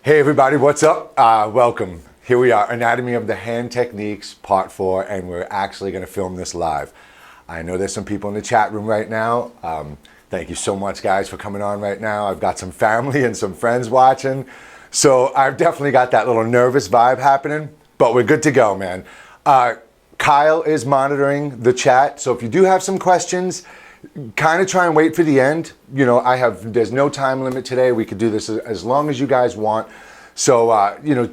Hey everybody, what's up? Welcome. Here we are, Anatomy of the Hand Techniques, Part 4, and we're actually going to film this live. I know there's some people in the chat room right now. Thank you so much, guys, for coming on right now. I've got some family and some friends watching, so I've definitely got that little nervous vibe happening, but we're good to go, man. Kyle is monitoring the chat, so if you do have some questions, kind of try and wait for the end. You know, there's no time limit today. We could do this as long as you guys want. So,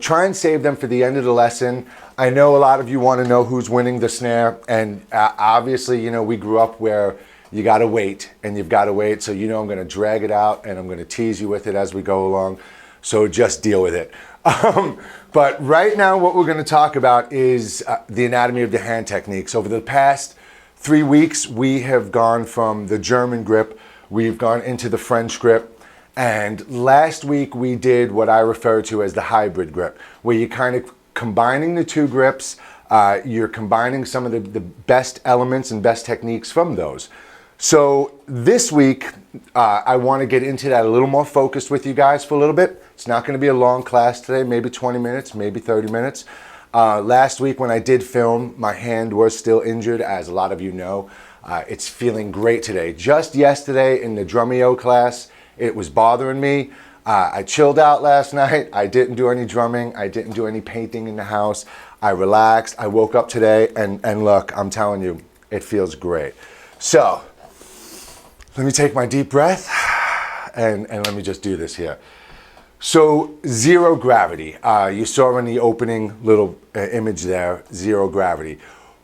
try and save them for the end of the lesson. I know a lot of you want to know who's winning the snare. And obviously, we grew up where you got to wait and you've got to wait. So, I'm going to drag it out and I'm going to tease you with it as we go along. So just deal with it. But right now, what we're going to talk about is the anatomy of the hand techniques. Over the past 3 weeks, we have gone from the German grip, we've gone into the French grip, and last week we did what I refer to as the hybrid grip, where you're kind of combining the two grips, you're combining some of the best elements and best techniques from those. So this week, I want to get into that a little more focused with you guys for a little bit. It's not going to be a long class today, maybe 20 minutes, maybe 30 minutes. Last week when I did film, my hand was still injured, as a lot of you know. It's feeling great today. Just yesterday in the Drumeo class, it was bothering me. I chilled out last night. I didn't do any drumming. I didn't do any painting in the house. I relaxed. I woke up today and look, I'm telling you, it feels great. So let me take my deep breath and let me just do this here. So zero gravity, you saw in the opening little image there, zero gravity.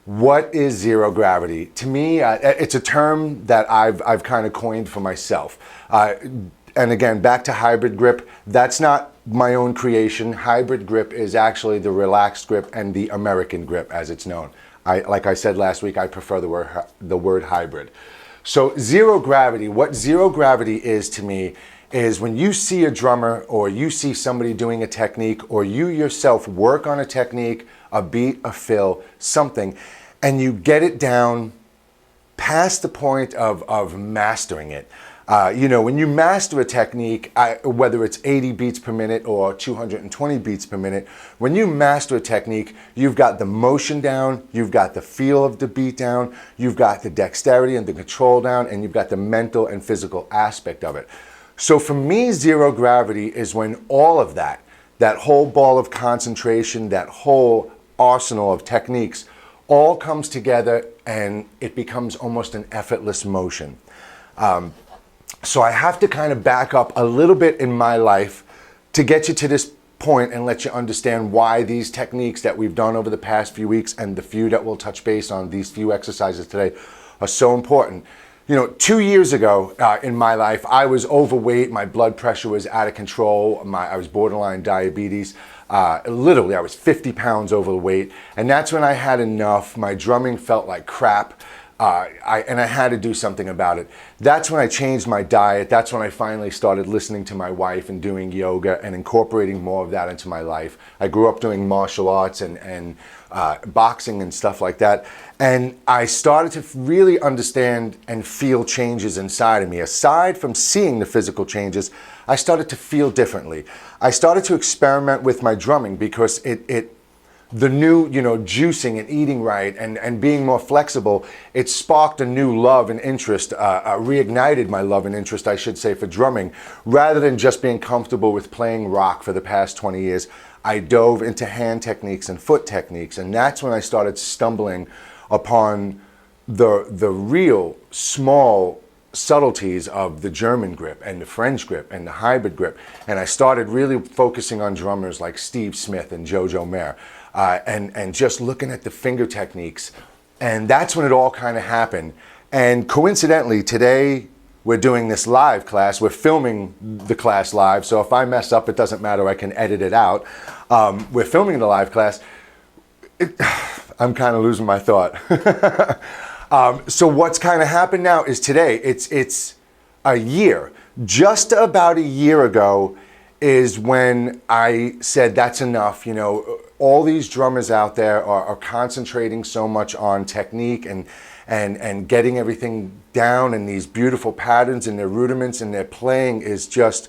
What is zero gravity? To me, it's a term that I've kind of coined for myself. And again, back to hybrid grip, that's not my own creation. Hybrid grip is actually the relaxed grip and the American grip as it's known. Like I said last week, I prefer the word hybrid. So zero gravity, what zero gravity is to me is when you see a drummer or you see somebody doing a technique or you yourself work on a technique, a beat, a fill, something, and you get it down past the point of mastering it. When you master a technique, whether it's 80 beats per minute or 220 beats per minute, when you master a technique, you've got the motion down, you've got the feel of the beat down, you've got the dexterity and the control down, and you've got the mental and physical aspect of it. So for me, zero gravity is when all of that whole ball of concentration, that whole arsenal of techniques all comes together and it becomes almost an effortless motion. So I have to kind of back up a little bit in my life to get you to this point and let you understand why these techniques that we've done over the past few weeks and the few that we'll touch base on, these few exercises today, are so important. 2 years ago in my life, I was overweight. My blood pressure was out of control. I was borderline diabetes. Literally, I was 50 pounds overweight. And that's when I had enough. My drumming felt like crap. And I had to do something about it. That's when I changed my diet. That's when I finally started listening to my wife and doing yoga and incorporating more of that into my life. I grew up doing martial arts and boxing and stuff like that. And I started to really understand and feel changes inside of me. Aside from seeing the physical changes, I started to feel differently. I started to experiment with my drumming because the new, juicing and eating right and being more flexible, it sparked a new love and interest, reignited my love and interest, I should say, for drumming. Rather than just being comfortable with playing rock for the past 20 years, I dove into hand techniques and foot techniques. And that's when I started stumbling upon the real small subtleties of the German grip and the French grip and the hybrid grip. And I started really focusing on drummers like Steve Smith and Jojo Mayer. And just looking at the finger techniques. And that's when it all kind of happened. And coincidentally, today we're doing this live class. We're filming the class live. So if I mess up, it doesn't matter. I can edit it out. We're filming the live class. I'm kind of losing my thought. So what's kind of happened now is today, it's a year. Just about a year ago is when I said that's enough. All these drummers out there are concentrating so much on technique and getting everything down and these beautiful patterns and their rudiments and their playing is just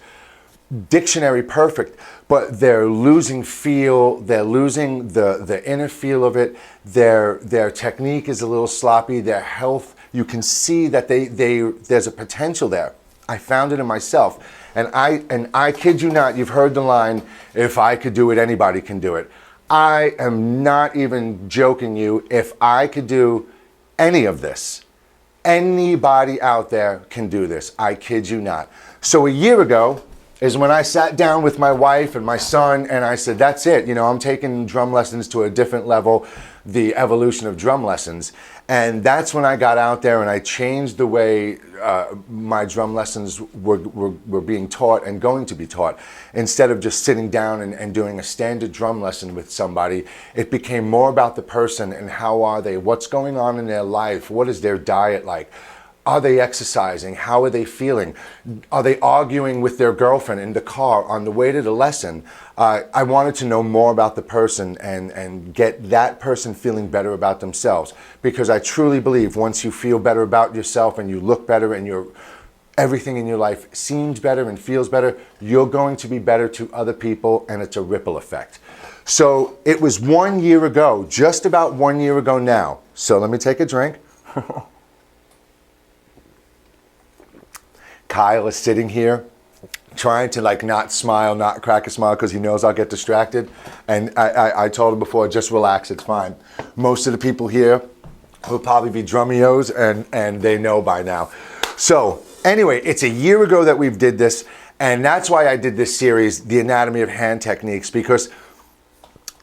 dictionary perfect, but they're losing feel, they're losing the inner feel of it, their technique is a little sloppy, their health, you can see that there's a potential there. I found it in myself, and I kid you not, you've heard the line, if I could do it, anybody can do it. I am not even joking you. If I could do any of this, anybody out there can do this. I kid you not. So a year ago is when I sat down with my wife and my son and I said, that's it. You know, I'm taking drum lessons to a different level, the evolution of drum lessons. And that's when I got out there and I changed the way my drum lessons were being taught and going to be taught. Instead of just sitting down and doing a standard drum lesson with somebody, it became more about the person and how are they, what's going on in their life, what is their diet like, are they exercising, how are they feeling, are they arguing with their girlfriend in the car on the way to the lesson. I wanted to know more about the person and get that person feeling better about themselves, because I truly believe once you feel better about yourself and you look better and everything in your life seems better and feels better, you're going to be better to other people, and it's a ripple effect. So it was 1 year ago, just about 1 year ago now. So let me take a drink. Kyle is sitting here trying to like not smile, not crack a smile, because he knows I'll get distracted. And I told him before, just relax, it's fine. Most of the people here will probably be Drumeos and they know by now. So anyway, it's a year ago that we've did this, and that's why I did this series, The Anatomy of Hand Techniques, because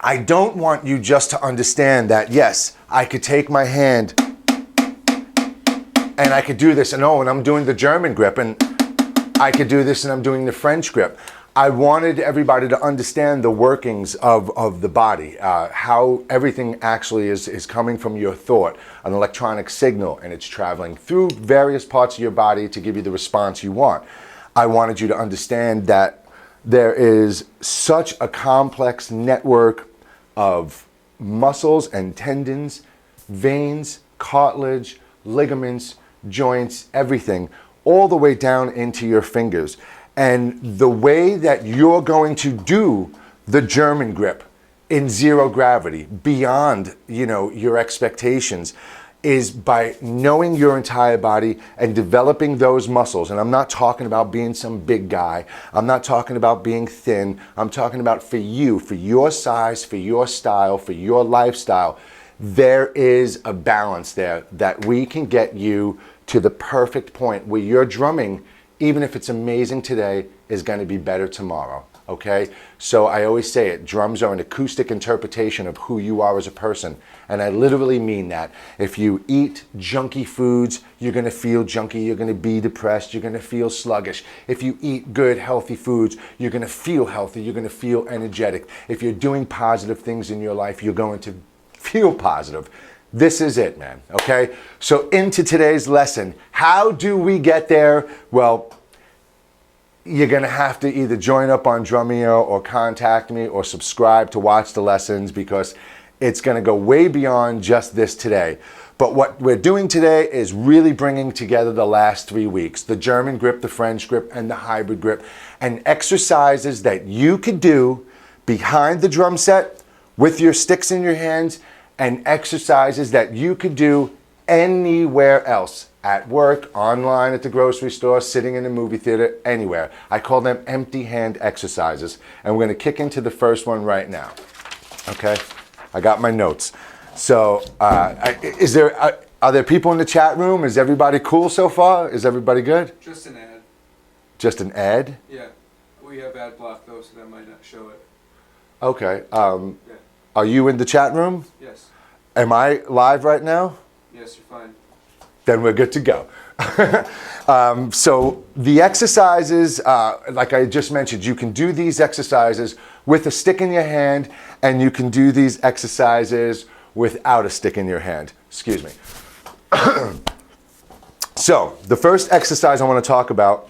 I don't want you just to understand that, yes, I could take my hand and I could do this, and I'm doing the German grip, and I could do this and I'm doing the French grip. I wanted everybody to understand the workings of the body, how everything actually is coming from your thought, an electronic signal, and it's traveling through various parts of your body to give you the response you want. I wanted you to understand that there is such a complex network of muscles and tendons, veins, cartilage, ligaments, joints, everything, all the way down into your fingers. And the way that you're going to do the German grip in zero gravity, beyond, your expectations, is by knowing your entire body and developing those muscles. And I'm not talking about being some big guy. I'm not talking about being thin. I'm talking about for you, for your size, for your style, for your lifestyle. There is a balance there that we can get you to the perfect point where your drumming, even if it's amazing today, is going to be better tomorrow, okay? So I always say it, drums are an acoustic interpretation of who you are as a person, and I literally mean that. If you eat junky foods, you're going to feel junky, you're going to be depressed, you're going to feel sluggish. If you eat good, healthy foods, you're going to feel healthy, you're going to feel energetic. If you're doing positive things in your life, you're going to feel positive. This is it, man, okay? So into today's lesson, how do we get there? Well, you're gonna have to either join up on Drumeo or contact me or subscribe to watch the lessons, because it's gonna go way beyond just this today. But what we're doing today is really bringing together the last 3 weeks, the German grip, the French grip, and the hybrid grip, and exercises that you could do behind the drum set with your sticks in your hands, and exercises that you could do anywhere else, at work, online, at the grocery store, sitting in a movie theater, anywhere. I call them empty hand exercises, and we're going to kick into the first one right now. Okay, I got my notes. So are there people in the chat room? Is everybody cool so far? Is everybody good? Just an ad. Just an ad? Yeah, we have ad block though, so that might not show it. Okay. Yeah. Are you in the chat room? Yes. Am I live right now? Yes, you're fine. Then we're good to go. So the exercises, like I just mentioned, you can do these exercises with a stick in your hand, and you can do these exercises without a stick in your hand. Excuse me. So the first exercise I want to talk about,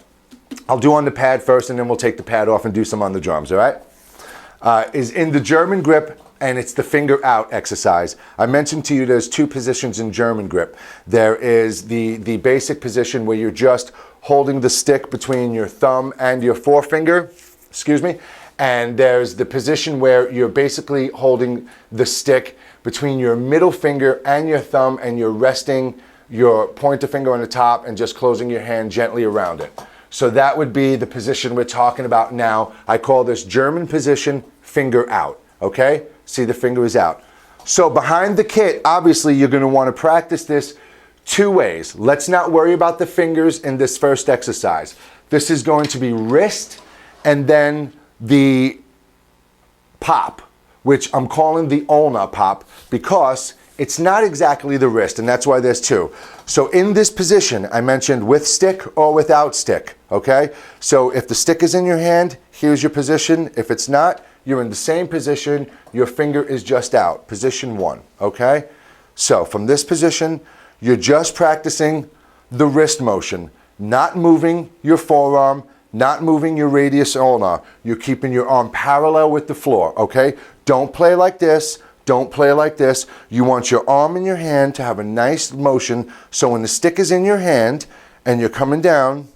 I'll do on the pad first, and then we'll take the pad off and do some on the drums, all right? Is in the German grip and it's the finger out exercise. I mentioned to you there's two positions in German grip. There is the basic position where you're just holding the stick between your thumb and your forefinger, excuse me, and there's the position where you're basically holding the stick between your middle finger and your thumb, and you're resting your pointer finger on the top and just closing your hand gently around it. So that would be the position we're talking about now. I call this German position finger out, okay? See, the finger is out. So behind the kit, obviously you're gonna wanna practice this two ways. Let's not worry about the fingers in this first exercise. This is going to be wrist and then the pop, which I'm calling the ulna pop because it's not exactly the wrist, and that's why there's two. So in this position, I mentioned with stick or without stick, okay? So if the stick is in your hand, here's your position. If it's not, you're in the same position. Your finger is just out, position one, okay? So from this position, you're just practicing the wrist motion, not moving your forearm, not moving your radius ulnar. You're keeping your arm parallel with the floor, okay? Don't play like this. Don't play like this. You want your arm in your hand to have a nice motion, so when the stick is in your hand and you're coming down,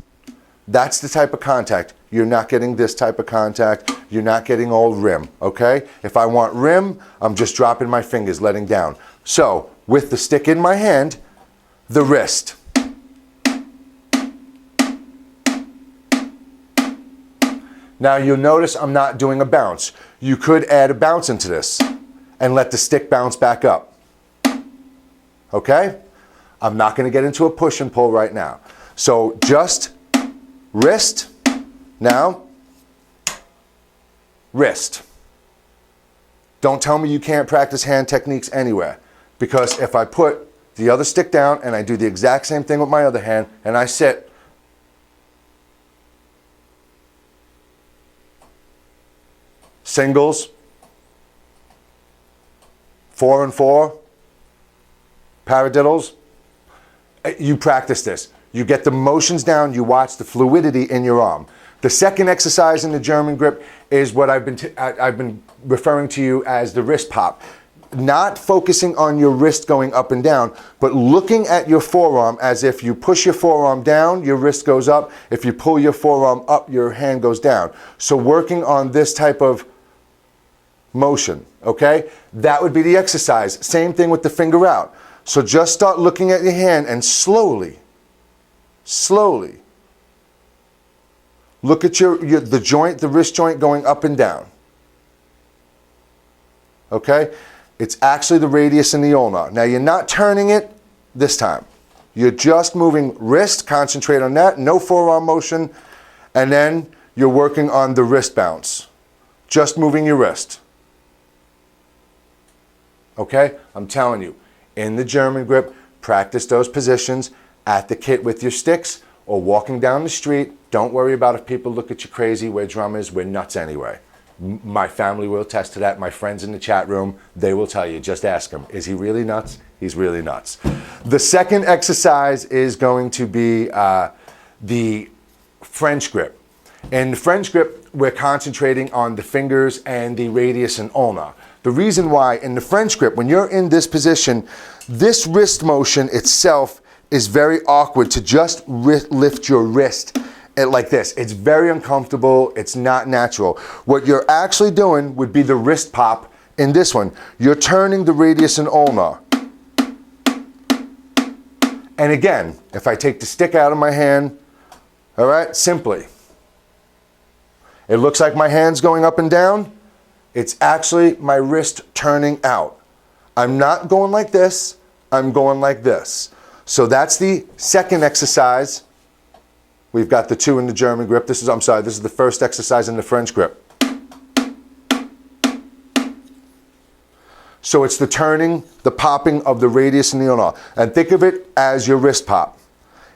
that's the type of contact. You're not getting this type of contact. You're not getting all rim, okay? If I want rim, I'm just dropping my fingers, letting down. So with the stick in my hand, the wrist. Now you'll notice I'm not doing a bounce. You could add a bounce into this and let the stick bounce back up. Okay? I'm not gonna get into a push and pull right now. So just wrist, now, wrist. Don't tell me you can't practice hand techniques anywhere, because if I put the other stick down and I do the exact same thing with my other hand and I sit, singles, 4 and 4, paradiddles, you practice this. You get the motions down, you watch the fluidity in your arm. The second exercise in the German grip is what I've been referring to you as the wrist pop. Not focusing on your wrist going up and down, but looking at your forearm as if you push your forearm down, your wrist goes up. If you pull your forearm up, your hand goes down. So working on this type of motion, okay? That would be the exercise. Same thing with the finger out. So just start looking at your hand and slowly look at the joint, the wrist joint going up and down. Okay? It's actually the radius and the ulnar. Now you're not turning it this time. You're just moving wrist, concentrate on that, no forearm motion, and then you're working on the wrist bounce. Just moving your wrist. Okay? I'm telling you, in the German grip, practice those positions at the kit with your sticks or walking down the street. Don't worry about if people look at you crazy. We're drummers. We're nuts anyway. My family will attest to that. My friends in the chat room, they will tell you. Just ask them. Is he really nuts? He's really nuts. The second exercise is going to be the French grip. In the French grip, we're concentrating on the fingers and the radius and ulnar. The reason why in the French grip, when you're in this position, this wrist motion itself is very awkward to just lift your wrist like this. It's very uncomfortable. It's not natural. What you're actually doing would be the wrist pop in this one. You're turning the radius and ulnar. And again, if I take the stick out of my hand, all right, simply. It looks like my hand's going up and down. It's actually my wrist turning out. I'm not going like this. I'm going like this. So that's the second exercise. We've got the two in the German grip. This is the first exercise in the French grip. So it's the turning, the popping of the radius and the ulnar. And think of it as your wrist pop.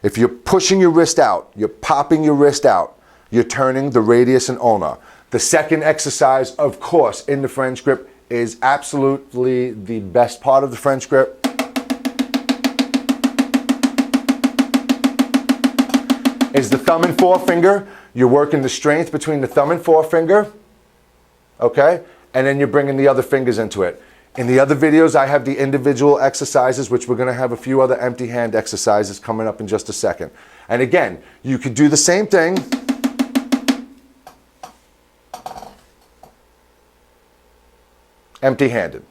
If you're pushing your wrist out, you're popping your wrist out, you're turning the radius and ulnar. The second exercise, of course, in the French grip is absolutely the best part of the French grip. Is the thumb and forefinger. You're working the strength between the thumb and forefinger, okay? and then you're bringing the other fingers into it. In the other videos, I have the individual exercises, which we're gonna have a few other empty hand exercises coming up in just a second. And again, you could do the same thing. Empty-handed,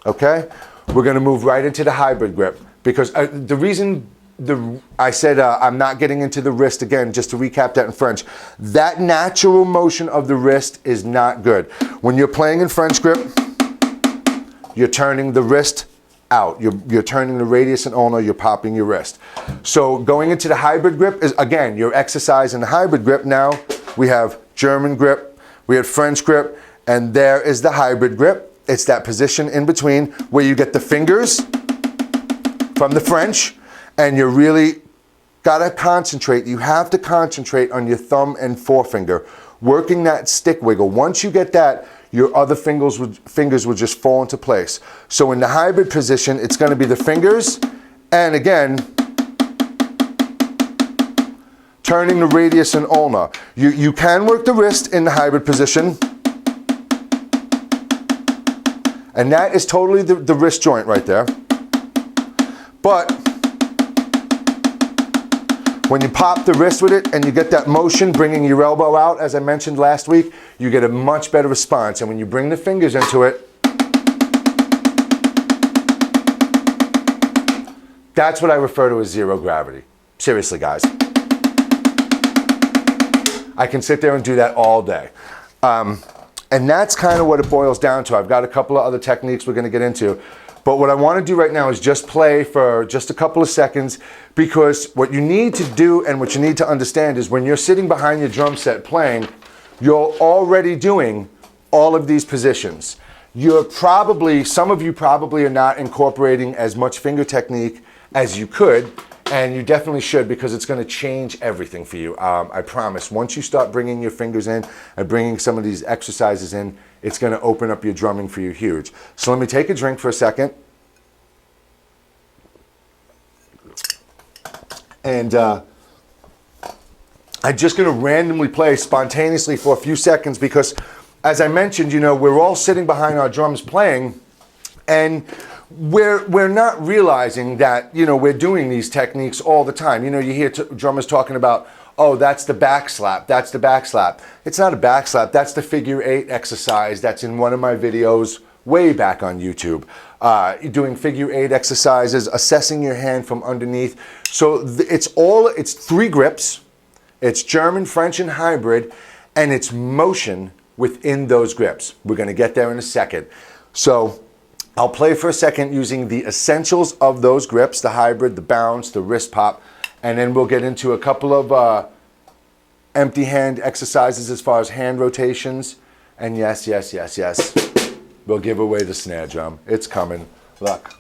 okay? We're gonna move right into the hybrid grip because the reason I said I'm not getting into the wrist again, just to recap that in French, that natural motion of the wrist is not good. When you're playing in French grip, you're turning the wrist out. You're turning the radius and ulnar, you're popping your wrist. So going into the hybrid grip is, again, your exercise in the hybrid grip. Now we have German grip, we have French grip, and there is the hybrid grip. It's that position in between where you get the fingers from the French, and you really gotta concentrate. You have to concentrate on your thumb and forefinger, working that stick wiggle. Once you get that, your other fingers will just fall into place. So in the hybrid position, it's gonna be the fingers, and again, turning the radius and ulnar. You can work the wrist in the hybrid position, and that is totally the wrist joint right there. But when you pop the wrist with it and you get that motion, bringing your elbow out, as I mentioned last week, you get a much better response. And when you bring the fingers into it, that's what I refer to as zero gravity. Seriously, guys. I can sit there and do that all day. And that's kind of what it boils down to. I've got a couple of other techniques we're gonna get into. But what I want to do right now is just play for just a couple of seconds, because what you need to do and what you need to understand is when you're sitting behind your drum set playing, you're already doing all of these positions. Some of you probably are not incorporating as much finger technique as you could, and you definitely should, because it's going to change everything for you. I promise. Once you start bringing your fingers in and bringing some of these exercises in, it's going to open up your drumming for you huge. So let me take a drink for a second. And I'm just going to randomly play spontaneously for a few seconds because, as I mentioned, we're all sitting behind our drums playing, and we're not realizing that, we're doing these techniques all the time. You hear drummers talking about, oh, that's the back slap, that's the back slap. It's not a back slap, that's the figure 8 exercise that's in one of my videos way back on YouTube. You're doing figure 8 exercises, assessing your hand from underneath. So it's 3 grips, it's German, French, and hybrid, and it's motion within those grips. We're gonna get there in a second. So I'll play for a second using the essentials of those grips, the hybrid, the bounce, the wrist pop, and then we'll get into a couple of empty hand exercises as far as hand rotations. And yes, we'll give away the snare drum. It's coming. Look.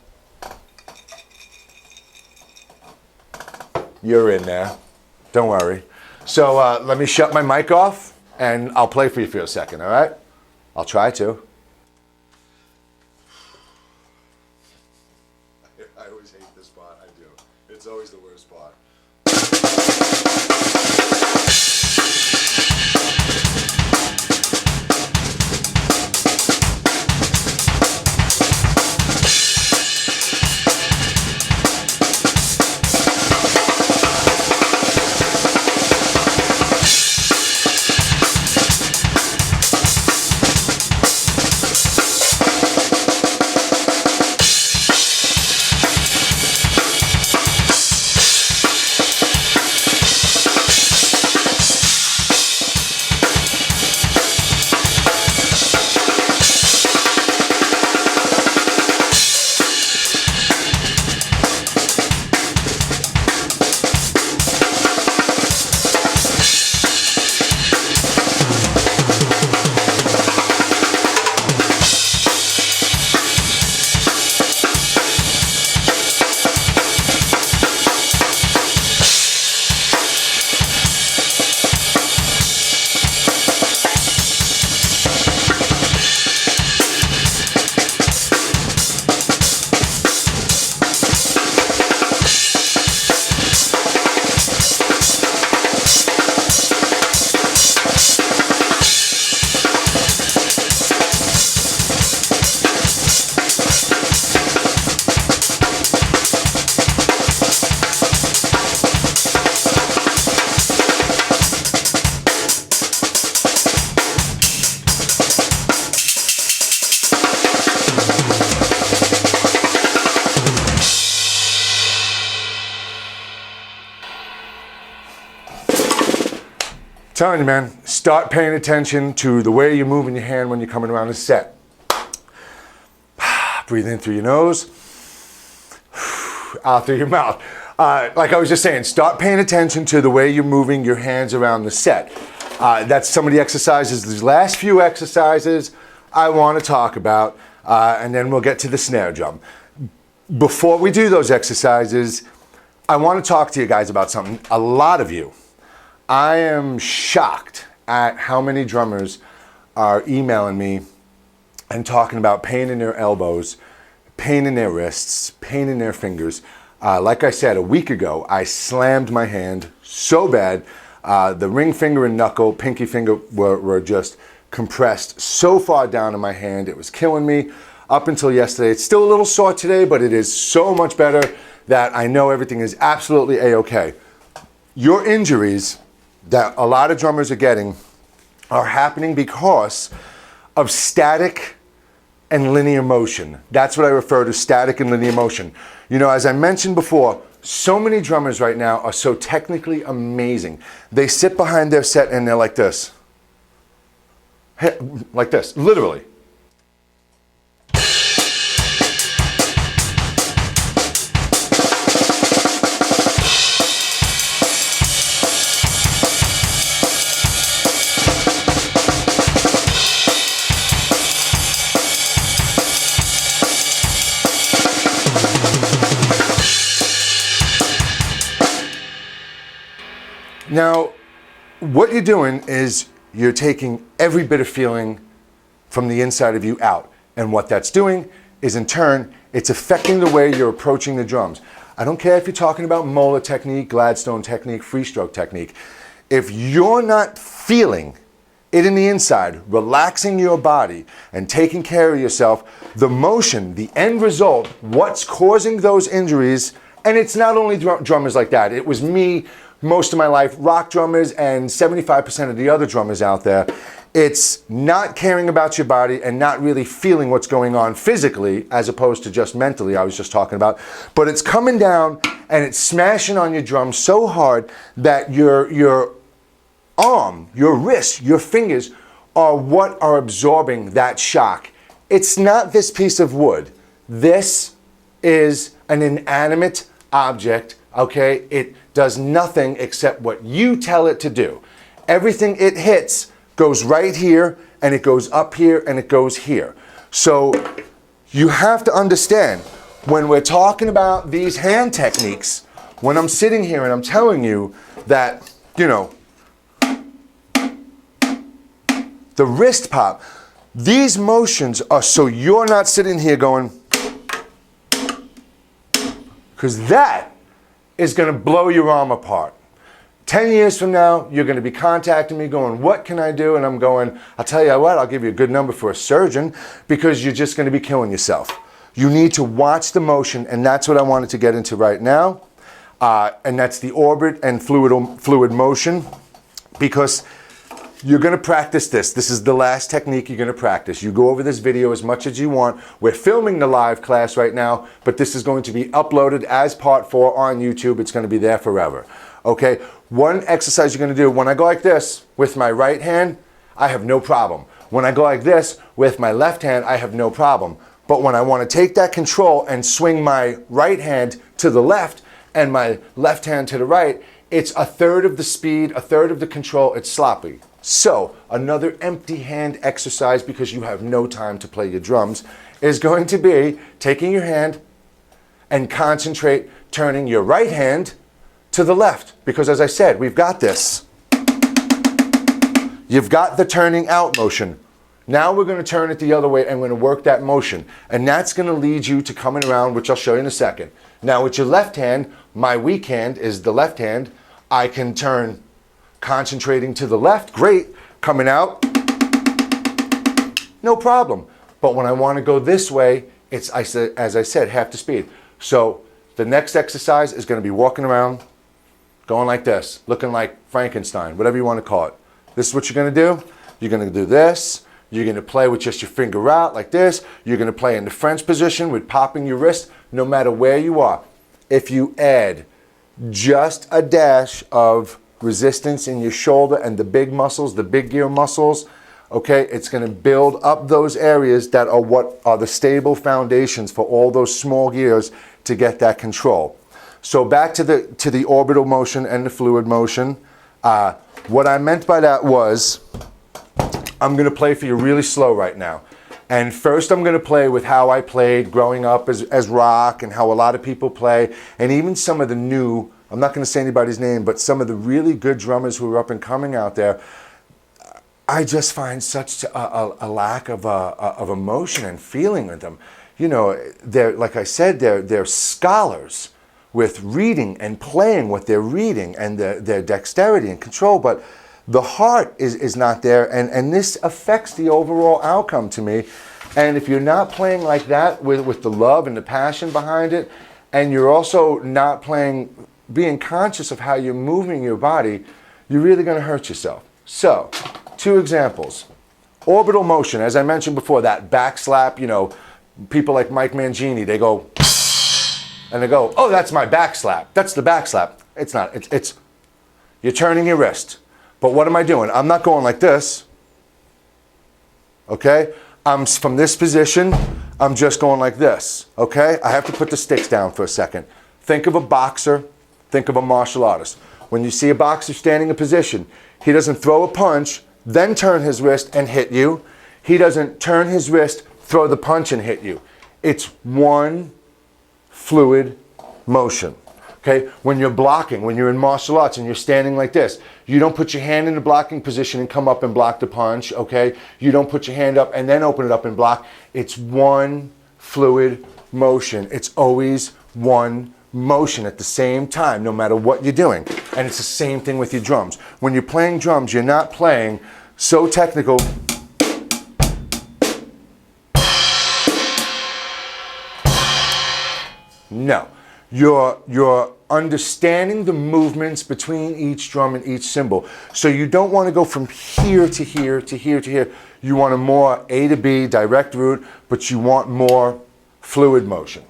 You're in there. Don't worry. So let me shut my mic off and I'll play for you for a second, all right? I'll try to. I always hate this part. I do. It's always the worst part. telling you, man, start paying attention to the way you're moving your hand when you're coming around the set. Breathe in through your nose, out through your mouth. Like I was just saying, start paying attention to the way you're moving your hands around the set. That's some of the exercises. These last few exercises I want to talk about, and then we'll get to the snare drum. Before we do those exercises, I want to talk to you guys about something. A lot of you, I am shocked at how many drummers are emailing me and talking about pain in their elbows, pain in their wrists, pain in their fingers. Like I said, a week ago, I slammed my hand so bad. The ring finger and knuckle, pinky finger were just compressed so far down in my hand. It was killing me up until yesterday. It's still a little sore today, but it is so much better that I know everything is absolutely A-okay. Your injuries that a lot of drummers are getting are happening because of static and linear motion. That's what I refer to, static and linear motion. You know, as I mentioned before, so many drummers right now are so technically amazing. They sit behind their set and they're like this. Like this, literally. Now, what you're doing is you're taking every bit of feeling from the inside of you out. And what that's doing is, in turn, it's affecting the way you're approaching the drums. I don't care if you're talking about Moeller technique, Gladstone technique, free stroke technique. If you're not feeling it in the inside, relaxing your body and taking care of yourself, the motion, the end result, what's causing those injuries, and it's not only drummers like that. It was me most of my life, rock drummers, and 75% of the other drummers out there. It's not caring about your body and not really feeling what's going on physically as opposed to just mentally, I was just talking about. But it's coming down and it's smashing on your drum so hard that your arm, your wrist, your fingers are what are absorbing that shock. It's not this piece of wood. This is an inanimate object, okay? It does nothing except what you tell it to do. Everything it hits goes right here, and it goes up here, and it goes here. So you have to understand, when we're talking about these hand techniques, when I'm sitting here and I'm telling you that, you know, the wrist pop, these motions are so you're not sitting here going, because that is going to blow your arm apart. 10 years from now, you're going to be contacting me going, what can I do? And I'm going, I'll tell you what, I'll give you a good number for a surgeon, because you're just going to be killing yourself. You need to watch the motion, and that's what I wanted to get into right now. And that's the orbit and fluid motion, because you're going to practice this. This is the last technique you're going to practice. You go over this video as much as you want. We're filming the live class right now, but this is going to be uploaded as part 4 on YouTube. It's going to be there forever. Okay? One exercise you're going to do, when I go like this with my right hand, I have no problem. When I go like this with my left hand, I have no problem. But when I want to take that control and swing my right hand to the left and my left hand to the right, it's a third of the speed, a third of the control. It's sloppy. So another empty hand exercise, because you have no time to play your drums, is going to be taking your hand and concentrate turning your right hand to the left. Because as I said, we've got this. You've got the turning out motion. Now we're going to turn it the other way and we're going to work that motion. And that's going to lead you to coming around, which I'll show you in a second. Now with your left hand, my weak hand is the left hand. I can turn concentrating to the left, great, coming out, no problem. But when I want to go this way, it's, as I said, half the speed. So the next exercise is going to be walking around, going like this, looking like Frankenstein, whatever you want to call it. This is what you're going to do. You're going to do this. You're going to play with just your finger out like this. You're going to play in the French position with popping your wrist, no matter where you are. If you add just a dash of resistance in your shoulder and the big muscles, the big gear muscles. Okay, it's going to build up those areas that are what are the stable foundations for all those small gears to get that control. So back to the orbital motion and the fluid motion. What I meant by that was, I'm going to play for you really slow right now. And first I'm going to play with how I played growing up as rock and how a lot of people play, and even some of the new, I'm not going to say anybody's name, but some of the really good drummers who are up and coming out there. I just find such a lack of emotion and feeling with them. You know, they're, like I said, they're scholars with reading and playing what they're reading and their dexterity and control, but the heart is not there, and this affects the overall outcome to me. And if you're not playing like that with the love and the passion behind it, and you're also not playing, being conscious of how you're moving your body, you're really going to hurt yourself. So, 2 examples. Orbital motion, as I mentioned before, that back slap, you know, people like Mike Mangini, they go, and they go, oh, that's my back slap. That's the back slap. It's not. It's you're turning your wrist. But what am I doing? I'm not going like this. Okay? I'm from this position, I'm just going like this. Okay? I have to put the sticks down for a second. Think of a boxer. Think of a martial artist. When you see a boxer standing in position, he doesn't throw a punch, then turn his wrist and hit you. He doesn't turn his wrist, throw the punch and hit you. It's one fluid motion. Okay, when you're blocking, when you're in martial arts and you're standing like this, you don't put your hand in the blocking position and come up and block the punch, okay? You don't put your hand up and then open it up and block. It's one fluid motion. It's always one motion at the same time, no matter what you're doing. And it's the same thing with your drums. When you're playing drums, you're not playing so technical. No. You're understanding the movements between each drum and each cymbal. So you don't want to go from here to here to here to here. You want a more A to B direct route, but you want more fluid motion.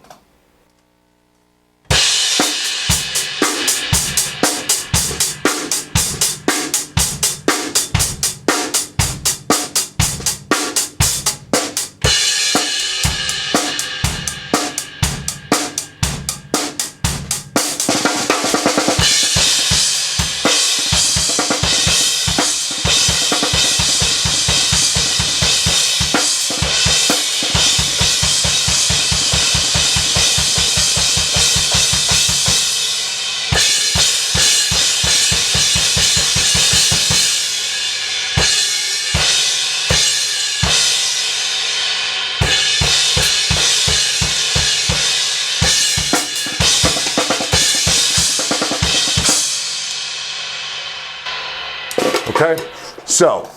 Okay, so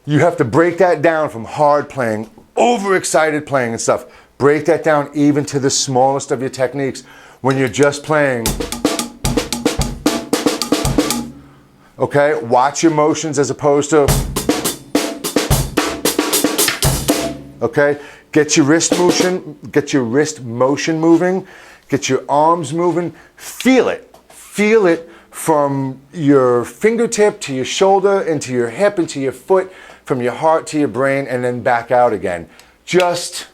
you have to break that down from hard playing, overexcited playing and stuff. Break that down even to the smallest of your techniques when you're just playing. Okay, watch your motions as opposed to. Okay, get your wrist motion moving, get your arms moving, feel it from your fingertip to your shoulder, into your hip, into your foot, from your heart to your brain, and then back out again. Just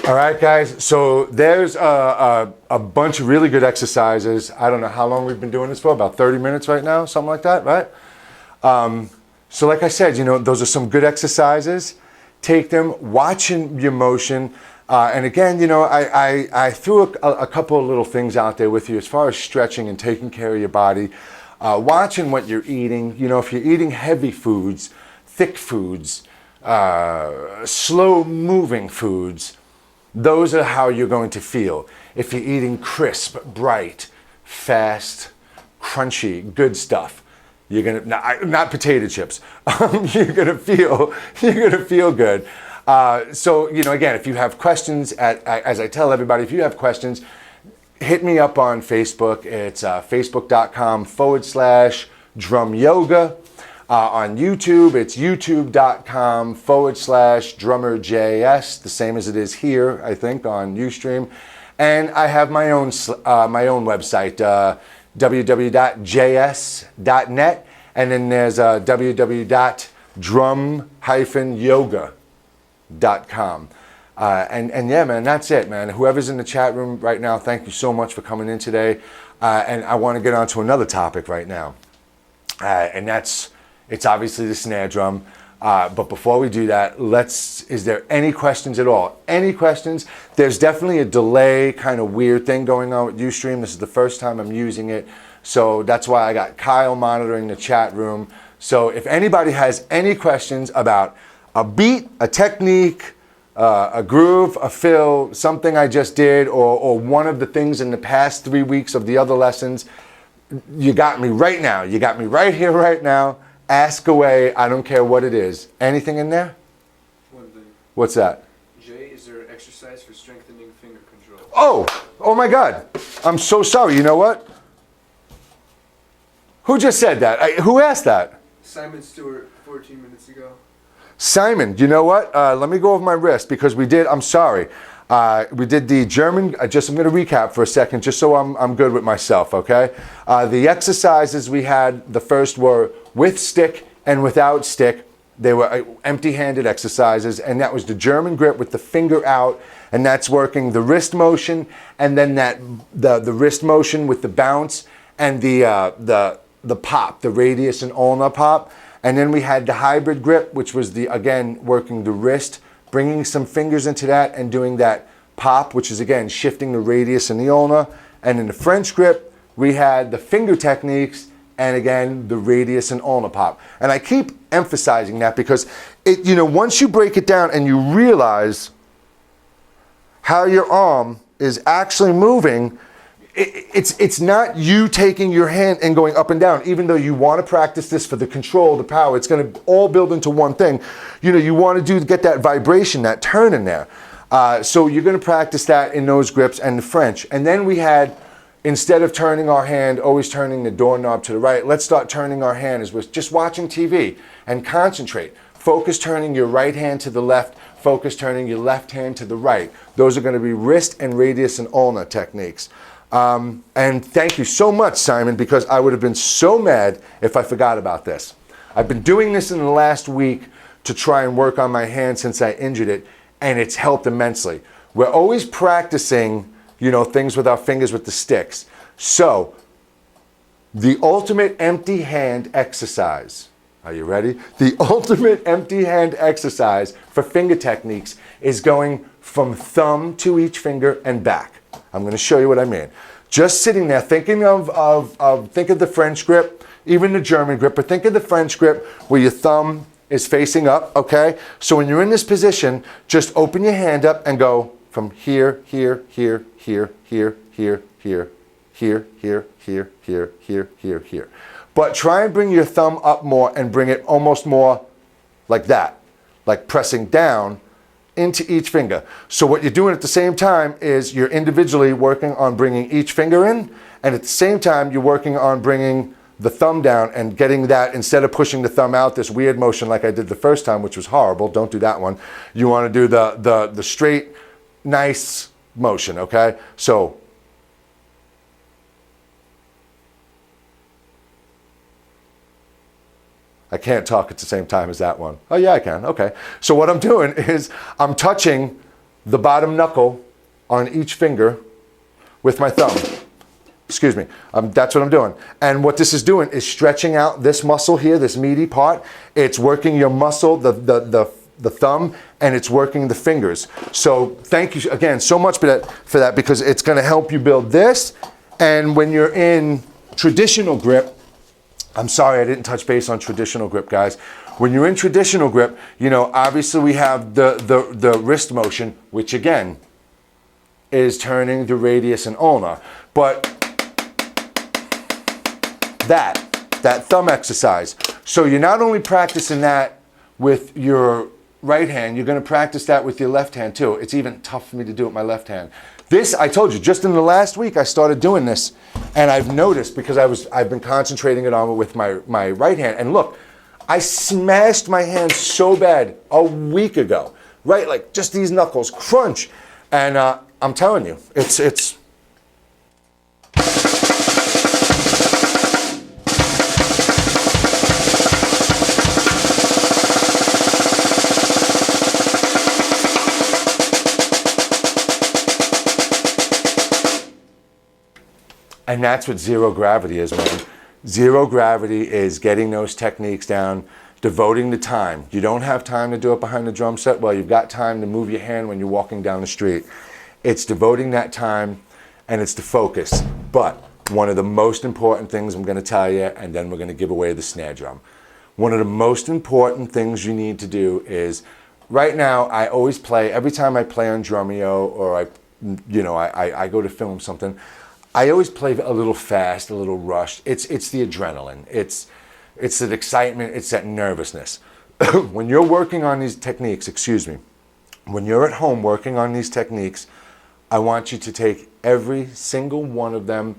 all right, guys, so there's a bunch of really good exercises. I don't know how long we've been doing this for, about 30 minutes right now, something like that, right? So like I said, those are some good exercises. Take them, watching your motion. And again, I threw a couple of little things out there with you as far as stretching and taking care of your body. Watching what you're eating. If you're eating heavy foods, thick foods, slow moving foods, those are how you're going to feel. If you're eating crisp, bright, fast, crunchy, good stuff, you're gonna not potato chips. You're gonna feel good. So again, if you have questions, as I tell everybody, if you have questions, hit me up on Facebook. It's facebook.com/drumyoga. On YouTube, it's youtube.com/drummerjs, the same as it is here, I think, on Ustream. And I have my own website, www.js.net, and then there's www.drum-yoga.com. And yeah, man, that's it, man. Whoever's in the chat room right now, thank you so much for coming in today. And I want to get on to another topic right now. And it's obviously the snare drum. But before we do that, is there any questions at all? Any questions? There's definitely a delay, kind of weird thing going on with Ustream. This is the first time I'm using it. So that's why I got Kyle monitoring the chat room. So if anybody has any questions about a beat, a technique, a groove, a fill, something I just did, or one of the things in the past 3 weeks of the other lessons, you got me right now. You got me right here, right now. Ask away. I don't care what it is. Anything in there? One thing. What's that? Jay, is there an exercise for strengthening finger control? Oh my God. I'm so sorry. You know what? Who just said that? Who asked that? Simon Stewart, 14 minutes ago. Simon, you know what? Let me go over my wrist because we did the German, I'm going to recap for a second just so I'm good with myself, okay? The exercises we had, the first were with stick and without stick. They were empty-handed exercises, and that was the German grip with the finger out, and that's working the wrist motion, and then the wrist motion with the bounce, and the pop, the radius and ulnar pop. And then we had the hybrid grip, which was again, working the wrist, bringing some fingers into that and doing that pop, which is again, shifting the radius and the ulnar. And in the French grip, we had the finger techniques and again, the radius and ulnar pop. And I keep emphasizing that because once you break it down and you realize how your arm is actually moving, it's not you taking your hand and going up and down, even though you want to practice this for the control, the power. It's going to all build into one thing. You want to get that vibration, that turn in there. So you're going to practice that in those grips and the French. And then we had, instead of turning our hand, always turning the doorknob to the right, let's start turning our hand as we're just watching TV and concentrate. Focus turning your right hand to the left, focus turning your left hand to the right. Those are going to be wrist and radius and ulnar techniques. And thank you so much, Simon, because I would have been so mad if I forgot about this. I've been doing this in the last week to try and work on my hand since I injured it, and it's helped immensely. We're always practicing, things with our fingers with the sticks. So, the ultimate empty hand exercise. Are you ready? The ultimate empty hand exercise for finger techniques is going from thumb to each finger and back. I'm going to show you what I mean. Just sitting there thinking think of the French grip, even the German grip, but think of the French grip where your thumb is facing up, okay? So when you're in this position, just open your hand up and go from here, here, here, here, here, here, here, here, here, here, here, here, here, here. But try and bring your thumb up more and bring it almost more like that, like pressing down into each finger. So what you're doing at the same time is you're individually working on bringing each finger in, and at the same time you're working on bringing the thumb down and getting that, instead of pushing the thumb out, this weird motion like I did the first time, which was horrible. Don't do that one. You want to do the straight, nice motion, okay? So I can't talk at the same time as that one. Oh yeah, I can, okay. So what I'm doing is I'm touching the bottom knuckle on each finger with my thumb. Excuse me. That's what I'm doing. And what this is doing is stretching out this muscle here, this meaty part. It's working your muscle, the thumb, and it's working the fingers. So thank you again so much for that because it's going to help you build this. And when you're in traditional grip, I'm sorry I didn't touch base on traditional grip, guys. When you're in traditional grip, you know, obviously we have the wrist motion, which again is turning the radius and ulnar. But that thumb exercise. So you're not only practicing that with your right hand, you're going to practice that with your left hand too. It's even tough for me to do it with my left hand. This, I told you, just in the last week I started doing this, and I've noticed because I've been concentrating it on with my right hand. And look, I smashed my hand so bad a week ago, right? Like just these knuckles, crunch. And I'm telling you, it's and that's what zero gravity is, man. Zero gravity is getting those techniques down, devoting the time. You don't have time to do it behind the drum set. Well, you've got time to move your hand when you're walking down the street. It's devoting that time, and it's the focus. But one of the most important things I'm going to tell you, and then we're going to give away the snare drum. One of the most important things you need to do is, right now, I always play, every time I play on Drumeo or I go to film something, I always play a little fast, a little rushed. It's the adrenaline. It's that excitement. It's that nervousness. When you're working on these techniques, when you're at home working on these techniques, I want you to take every single one of them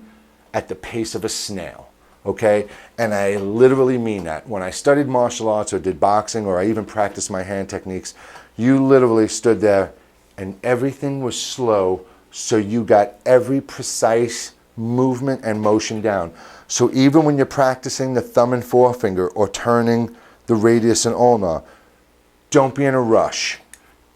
at the pace of a snail, okay? And I literally mean that. When I studied martial arts or did boxing or I even practiced my hand techniques, you literally stood there and everything was slow. So you got every precise movement and motion down. So even when you're practicing the thumb and forefinger or turning the radius and ulnar, don't be in a rush.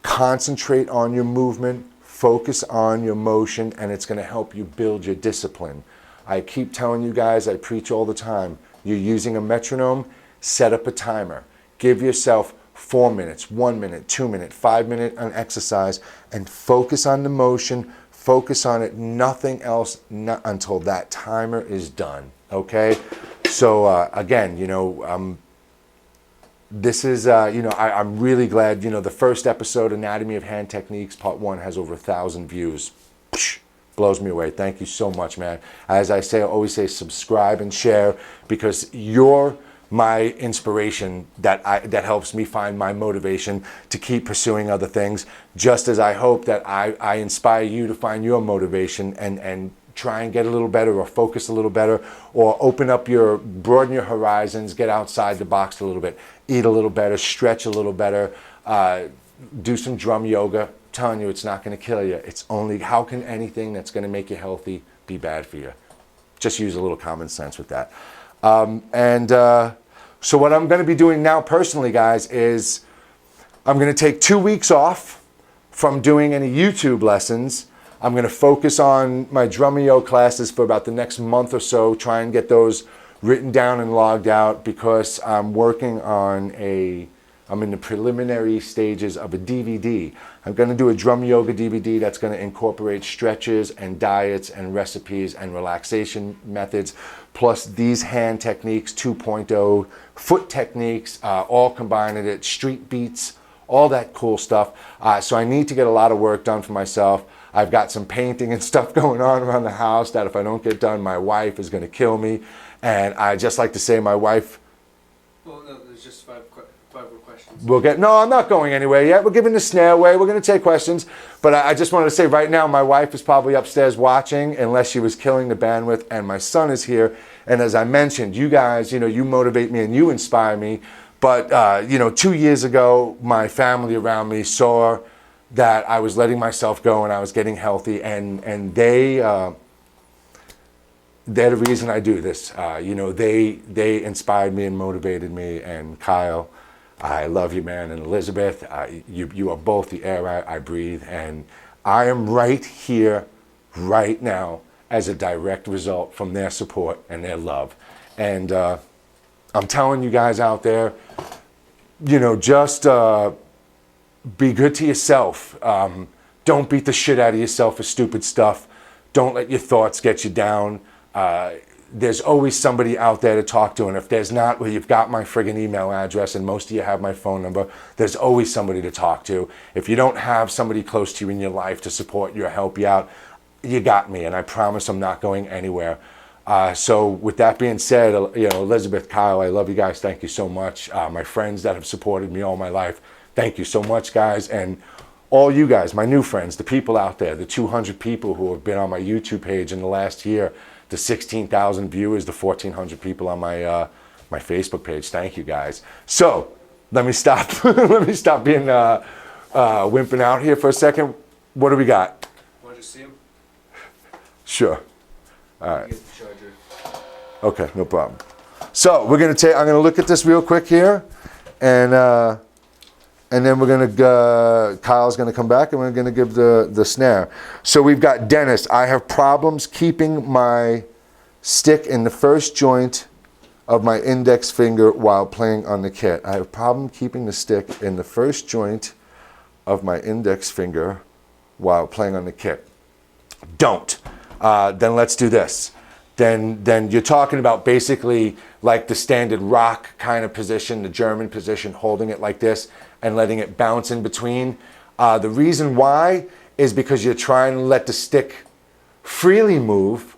Concentrate on your movement, focus on your motion, and it's going to help you build your discipline. I keep telling you guys, I preach all the time, you're using a metronome, set up a timer. Give yourself 4 minutes, 1 minute, 2 minutes, 5 minutes on exercise, and focus on the motion. Focus on it, nothing else, not until that timer is done, okay? So again, you know, this is, I'm really glad, the first episode, Anatomy of Hand Techniques, Part 1, has over 1,000 views. Psh, blows me away. Thank you so much, man. As I say, I always say subscribe and share because you're my inspiration that helps me find my motivation to keep pursuing other things, just as I hope that I inspire you to find your motivation and try and get a little better or focus a little better or broaden your horizons, get outside the box a little bit, eat a little better, stretch a little better, do some drum yoga. I'm telling you, it's not going to kill you. It's only, how can anything that's going to make you healthy be bad for you? Just use a little common sense with that. So what I'm going to be doing now personally, guys, is I'm going to take 2 weeks off from doing any YouTube lessons. I'm going to focus on my Drumeo classes for about the next month or so, try and get those written down and logged out because I'm working on I'm in the preliminary stages of a DVD. I'm going to do a drum yoga DVD that's going to incorporate stretches and diets and recipes and relaxation methods, plus these hand techniques, 2.0, foot techniques, all combined in it, street beats, all that cool stuff. So I need to get a lot of work done for myself. I've got some painting and stuff going on around the house that if I don't get done, my wife is going to kill me. And I just like to say my wife... Well, no, there's just five more questions. No, I'm not going anywhere yet. We're giving the snare away. We're going to take questions. But I just wanted to say right now, my wife is probably upstairs watching unless she was killing the bandwidth. And my son is here. And as I mentioned, you guys, you motivate me and you inspire me. But, 2 years ago, my family around me saw that I was letting myself go and I was getting healthy. And they're the reason I do this. They inspired me and motivated me. And Kyle, I love you, man. And Elizabeth, you are both the air I breathe. And I am right here, right now, as a direct result from their support and their love. And I'm telling you guys out there, just be good to yourself. Don't beat the shit out of yourself for stupid stuff. Don't let your thoughts get you down. There's always somebody out there to talk to. And if there's not, well, you've got my friggin' email address and most of you have my phone number. There's always somebody to talk to. If you don't have somebody close to you in your life to support you or help you out, you got me. And I promise I'm not going anywhere. So with that being said, Elizabeth, Kyle, I love you guys. Thank you so much. My friends that have supported me all my life, thank you so much, guys. And all you guys, my new friends, the people out there, the 200 people who have been on my YouTube page in the last year, the 16,000 viewers, the 1,400 people on my my Facebook page. Thank you, guys. So let me stop. Let me stop being wimping out here for a second. What do we got? Want to see him? Sure. All right. Get the charger. Okay, no problem. So we're gonna take. I'm gonna look at this real quick here, and then we're gonna. Kyle's gonna come back, and we're gonna give the snare. So we've got Dennis. I have problems keeping my stick in the first joint of my index finger while playing on the kit. I have a problem keeping the stick in the first joint of my index finger while playing on the kit. Don't. Then let's do this. Then you're talking about basically like the standard rock kind of position, the German position, holding it like this and letting it bounce in between. The reason why is because you're trying to let the stick freely move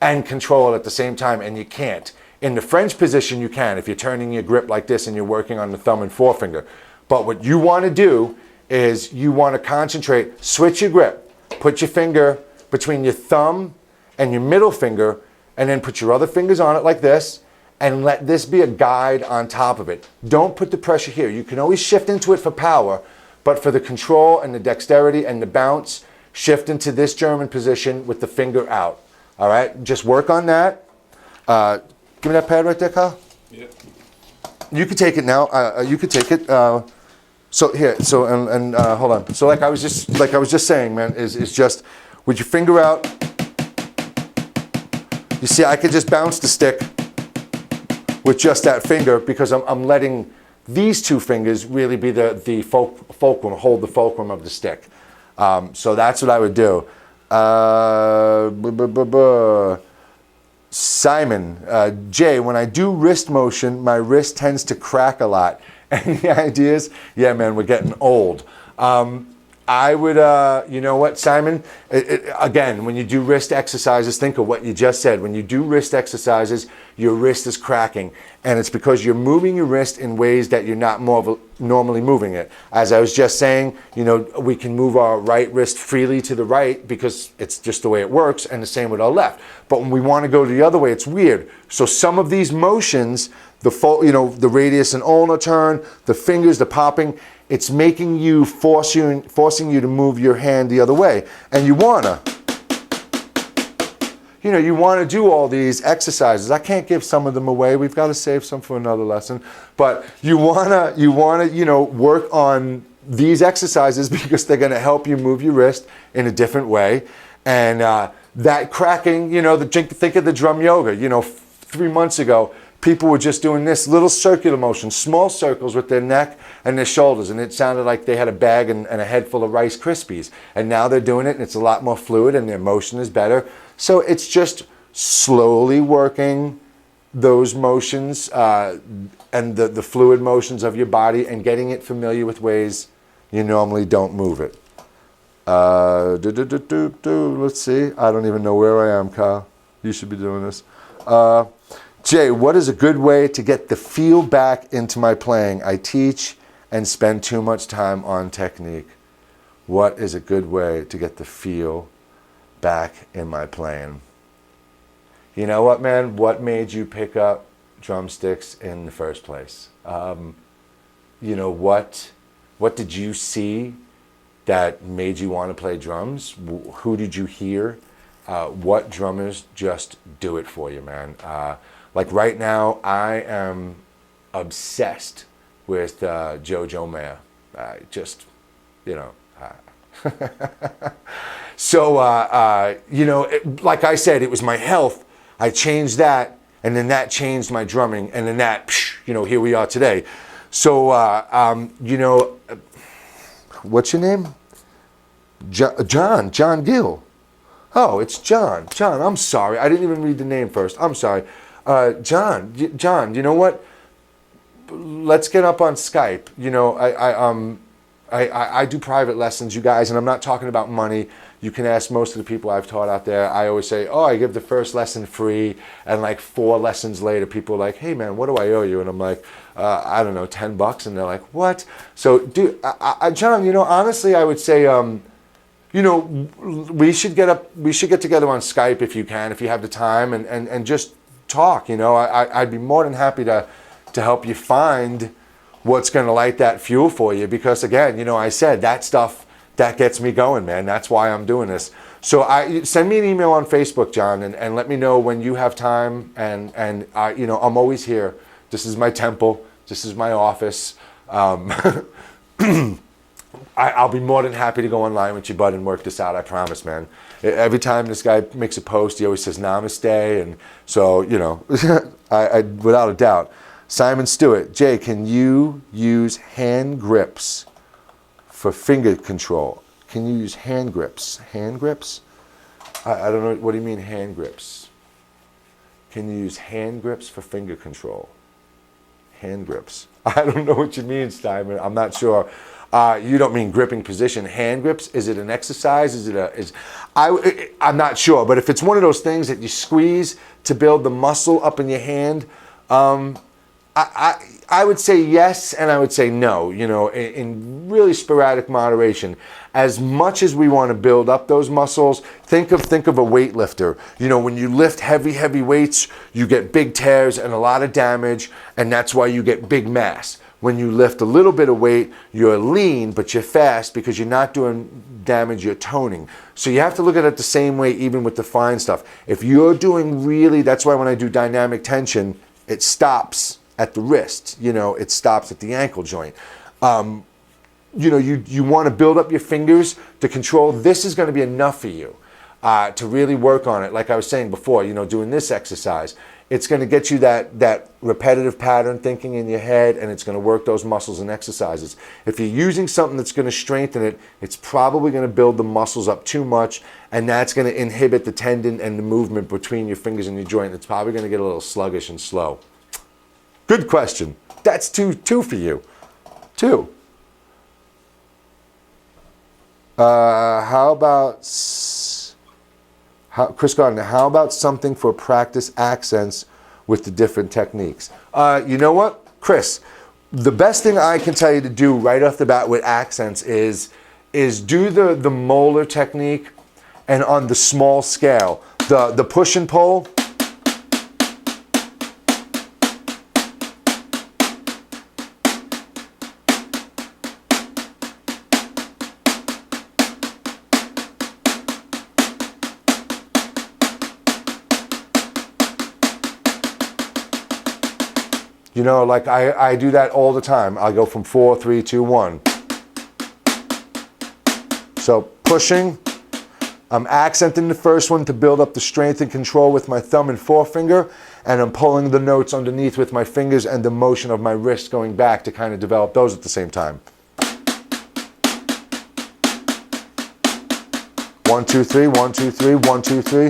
and control it at the same time, and you can't. In the French position, you can if you're turning your grip like this and you're working on the thumb and forefinger. But what you want to do is you want to concentrate, switch your grip, put your finger between your thumb and your middle finger, and then put your other fingers on it like this, and let this be a guide on top of it. Don't put the pressure here. You can always shift into it for power, but for the control and the dexterity and the bounce, shift into this German position with the finger out. All right, just work on that. Give me that pad right there, Kyle. Yeah. You can take it now. You can take it. So here, hold on. So like I was just saying, man, is just with your finger out. You see, I could just bounce the stick with just that finger because I'm letting these two fingers really be the fulcrum, hold the fulcrum of the stick. So that's what I would do. Simon, Jay, when I do wrist motion, my wrist tends to crack a lot. Any ideas? Yeah, man, we're getting old. I would, you know what, Simon? Again, when you do wrist exercises, think of what you just said. When you do wrist exercises, your wrist is cracking. And it's because you're moving your wrist in ways that you're not normally moving it. As I was just saying, we can move our right wrist freely to the right because it's just the way it works, and the same with our left. But when we want to go the other way, it's weird. So some of these motions, the radius and ulnar turn, the fingers, the popping, it's making you, forcing you to move your hand the other way. And you wanna do all these exercises. I can't give some of them away. We've got to save some for another lesson. But you wanna, work on these exercises because they're gonna help you move your wrist in a different way. And that cracking, think of the drum yoga. 3 months ago, people were just doing this little circular motion, small circles with their neck and their shoulders, and it sounded like they had a bag and a head full of Rice Krispies. And now they're doing it, and it's a lot more fluid, and their motion is better. So it's just slowly working those motions and the fluid motions of your body and getting it familiar with ways you normally don't move it. Let's see. I don't even know where I am, Kyle. You should be doing this. Jay, what is a good way to get the feel back into my playing? I teach and spend too much time on technique. What is a good way to get the feel back in my playing? You know what, man? What made you pick up drumsticks in the first place? What did you see that made you want to play drums? Who did you hear? What drummers just do it for you, man? Like right now, I am obsessed with Drumeo. So, like I said, it was my health. I changed that, and then that changed my drumming, and then that, here we are today. So, what's your name? John Gill. Oh, it's John. John, I'm sorry. I didn't even read the name first. I'm sorry. John, you know what? Let's get up on Skype. I do private lessons, you guys, and I'm not talking about money. You can ask most of the people I've taught out there. I always say, I give the first lesson free, and like 4 lessons later, people are like, hey man, what do I owe you? And I'm like, I don't know, $10, and they're like, what? So, dude, John, honestly, I would say, we should get together on Skype if you can, if you have the time, and just talk. I'd be more than happy to help you find what's going to light that fuel for you, because again, I said that stuff that gets me going, man. That's why I'm doing this. So send me an email on Facebook, John, and let me know when you have time, and I'm always here. This is my temple. This is my office. I'll be more than happy to go online with you, bud, and work this out. I promise, man. Every time this guy makes a post, he always says namaste, and so I without a doubt. Simon Stewart, Jay, can you use hand grips for finger control? Can you use hand grips? Hand grips? I don't know. What do you mean hand grips? Can you use hand grips for finger control? Hand grips. I don't know what you mean, Simon. I'm not sure. You don't mean gripping position. Hand grips? Is it an exercise? I'm not sure. But if it's one of those things that you squeeze to build the muscle up in your hand, I would say yes, and I would say no, in really sporadic moderation. As much as we want to build up those muscles, think of a weightlifter. When you lift heavy weights, you get big tears and a lot of damage, and that's why you get big mass. When you lift a little bit of weight, you're lean, but you're fast because you're not doing damage, you're toning. So you have to look at it the same way, even with the fine stuff. If you're doing that's why when I do dynamic tension, it stops at the wrist, it stops at the ankle joint. You want to build up your fingers to control. This is going to be enough for you to really work on it. Like I was saying before, doing this exercise, it's going to get you that repetitive pattern thinking in your head, and it's going to work those muscles and exercises. If you're using something that's going to strengthen it, it's probably going to build the muscles up too much, and that's going to inhibit the tendon and the movement between your fingers and your joint. It's probably going to get a little sluggish and slow. Good question. That's two for you. 2. Chris Gardner, how about something for practice accents with the different techniques? You know what, Chris? The best thing I can tell you to do right off the bat with accents is do the molar technique, and on the small scale, the push and pull. Like I do that all the time. I go from 4, 3, 2, 1. So pushing, I'm accenting the first one to build up the strength and control with my thumb and forefinger, and I'm pulling the notes underneath with my fingers and the motion of my wrist going back to kind of develop those at the same time. 1, 2, 3, 1, 2, 3, 1, 2, 3.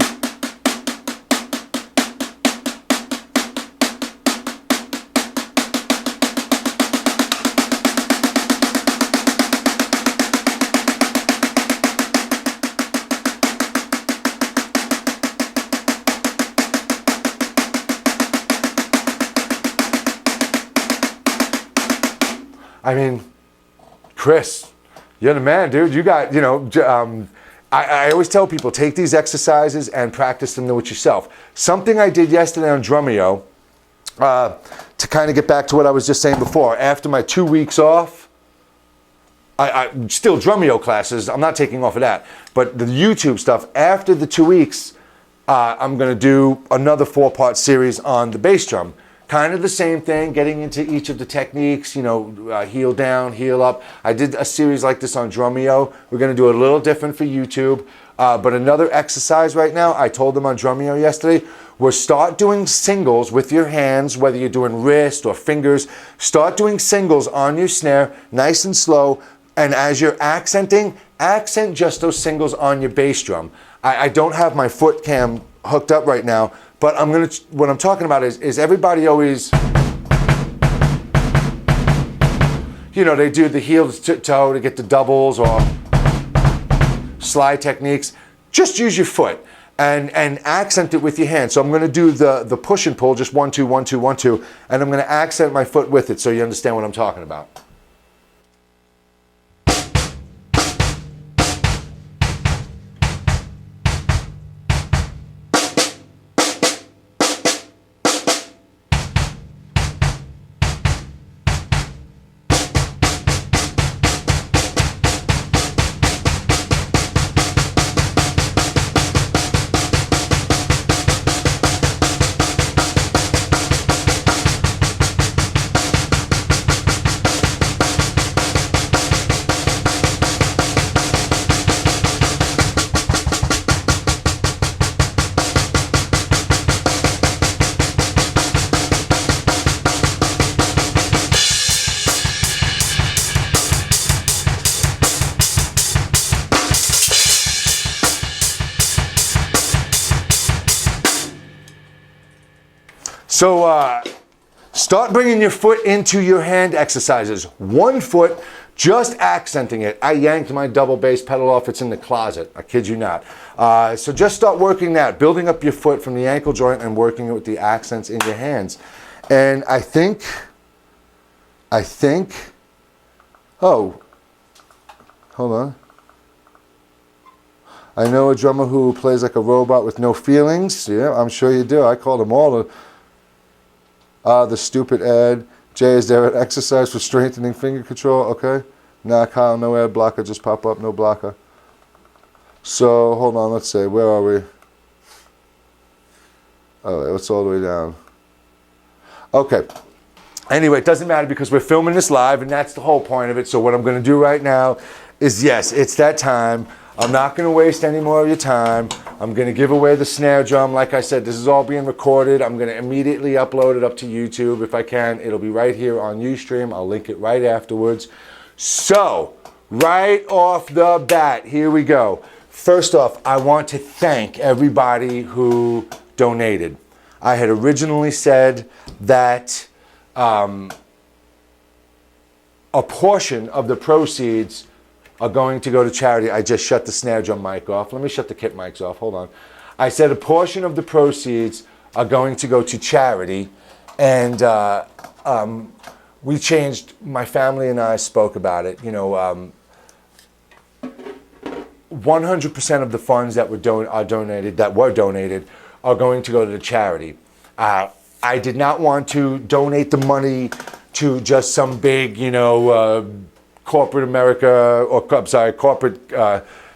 I mean, Chris, you're the man, dude. You got, I always tell people, take these exercises and practice them with yourself. Something I did yesterday on Drumeo, to kind of get back to what I was just saying before, after my 2 weeks off, I still Drumeo classes, I'm not taking off of that, but the YouTube stuff, after the 2 weeks, I'm going to do another 4-part series on the bass drum, kind of the same thing, getting into each of the techniques, heel down, heel up. I did a series like this on Drumeo. We're going to do a little different for YouTube. But another exercise right now, I told them on Drumeo yesterday, was start doing singles with your hands, whether you're doing wrist or fingers. Start doing singles on your snare, nice and slow. And as you're accenting, accent just those singles on your bass drum. I don't have my foot cam hooked up right now, but what I'm talking about is everybody always, they do the heel to toe to get the doubles or slide techniques. Just use your foot and accent it with your hand. So I'm going to do the push and pull, just 1, 2, 1, 2, 1, 2, and I'm going to accent my foot with it so you understand what I'm talking about. So start bringing your foot into your hand exercises. 1 foot, just accenting it. I yanked my double bass pedal off. It's in the closet. I kid you not. So just start working that, building up your foot from the ankle joint and working it with the accents in your hands. And I think, oh, hold on. I know a drummer who plays like a robot with no feelings. Yeah, I'm sure you do. I call them all the stupid ad. Jay, is there an exercise for strengthening finger control? Okay. Nah, Kyle, no ad blocker. Just pop up, no blocker. So, hold on. Let's see. Where are we? Oh, it's all the way down. Okay. Anyway, it doesn't matter because we're filming this live, and that's the whole point of it. So what I'm going to do right now is, yes, it's that time. I'm not going to waste any more of your time. I'm going to give away the snare drum. Like I said, this is all being recorded. I'm going to immediately upload it up to YouTube if I can. It'll be right here on Ustream. I'll link it right afterwards. So, right off the bat, here we go. First off, I want to thank everybody who donated. I had originally said that a portion of the proceeds are going to go to charity. I just shut the snare drum mic off. Let me shut the kit mics off. Hold on. I said a portion of the proceeds are going to go to charity. And we changed, my family and I spoke about it. 100% of the funds that were donated are going to go to the charity. I did not want to donate the money to just some big, corporate America, corporate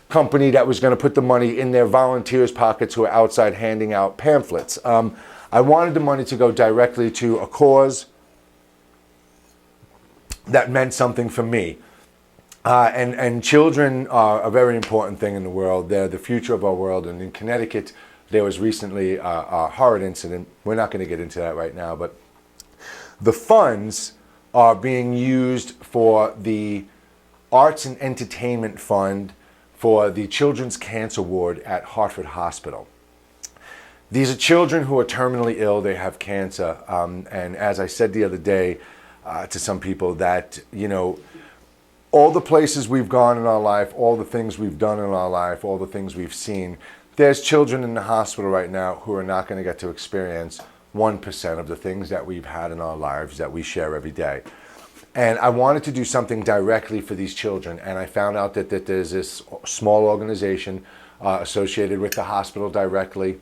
company that was going to put the money in their volunteers' pockets who are outside handing out pamphlets. I wanted the money to go directly to a cause that meant something for me. And children are a very important thing in the world. They're the future of our world. And in Connecticut, there was recently a horrid incident. We're not going to get into that right now, but the funds are being used for the Arts and Entertainment Fund for the Children's Cancer Ward at Hartford Hospital. These are children who are terminally ill. They have cancer. And as I said the other day to some people that, all the places we've gone in our life, all the things we've done in our life, all the things we've seen, there's children in the hospital right now who are not going to get to experience 1% of the things that we've had in our lives that we share every day. And I wanted to do something directly for these children. And I found out that there's this small organization associated with the hospital directly.